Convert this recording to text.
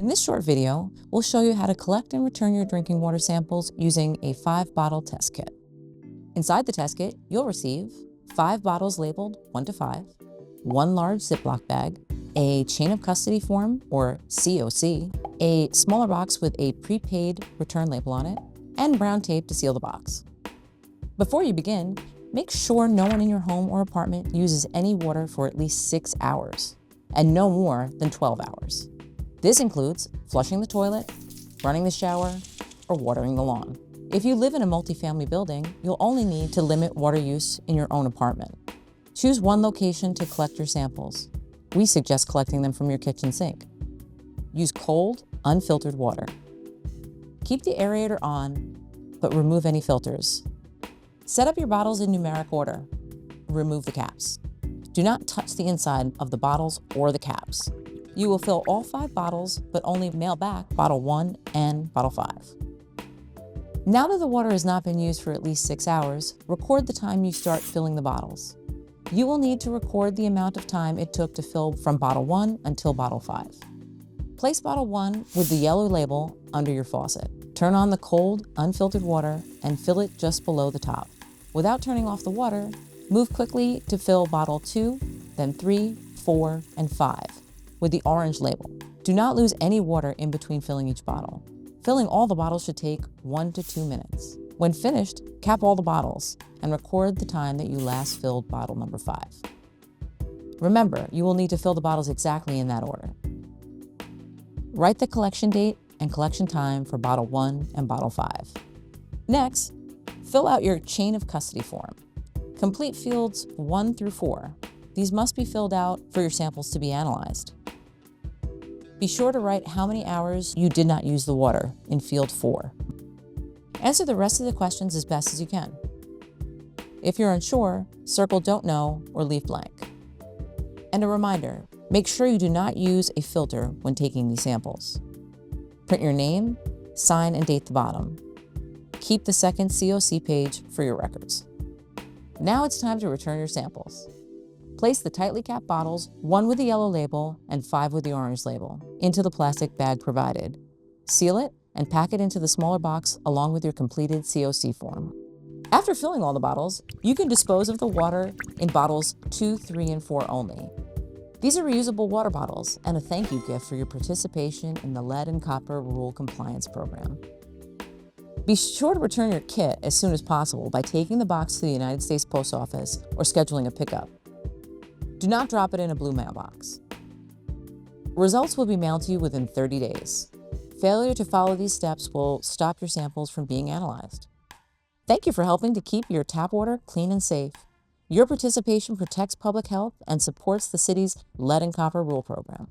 In this short video, we'll show you how to collect and return your drinking water samples using a 5-bottle test kit. Inside the test kit, you'll receive 5 bottles labeled 1 to 5, 1 large Ziploc bag, a chain of custody form, or COC, a smaller box with a prepaid return label on it, and brown tape to seal the box. Before you begin, make sure no one in your home or apartment uses any water for at least 6 hours, and no more than 12 hours. This includes flushing the toilet, running the shower, or watering the lawn. If you live in a multifamily building, you'll only need to limit water use in your own apartment. Choose one location to collect your samples. We suggest collecting them from your kitchen sink. Use cold, unfiltered water. Keep the aerator on, but remove any filters. Set up your bottles in numeric order. Remove the caps. Do not touch the inside of the bottles or the caps. You will fill all 5 bottles, but only mail back bottle 1 and bottle 5. Now that the water has not been used for at least 6 hours, record the time you start filling the bottles. You will need to record the amount of time it took to fill from bottle 1 until bottle 5. Place bottle 1 with the yellow label under your faucet. Turn on the cold, unfiltered water and fill it just below the top. Without turning off the water, move quickly to fill bottle 2, then 3, 4, and 5 with the orange label. Do not lose any water in between filling each bottle. Filling all the bottles should take 1 to 2 minutes. When finished, cap all the bottles and record the time that you last filled bottle number 5. Remember, you will need to fill the bottles exactly in that order. Write the collection date and collection time for bottle 1 and bottle 5. Next, fill out your chain of custody form. Complete fields 1 through 4. These must be filled out for your samples to be analyzed. Be sure to write how many hours you did not use the water in field 4. Answer the rest of the questions as best as you can. If you're unsure, circle don't know or leave blank. And a reminder, make sure you do not use a filter when taking these samples. Print your name, sign, and date the bottom. Keep the second COC page for your records. Now it's time to return your samples. Place the tightly capped bottles, 1 with the yellow label and 5 with the orange label, into the plastic bag provided. Seal it and pack it into the smaller box along with your completed COC form. After filling all the bottles, you can dispose of the water in bottles 2, 3, and 4 only. These are reusable water bottles and a thank you gift for your participation in the lead and copper rule compliance program. Be sure to return your kit as soon as possible by taking the box to the United States Post Office or scheduling a pickup. Do not drop it in a blue mailbox. Results will be mailed to you within 30 days. Failure to follow these steps will stop your samples from being analyzed. Thank you for helping to keep your tap water clean and safe. Your participation protects public health and supports the city's lead and copper rule program.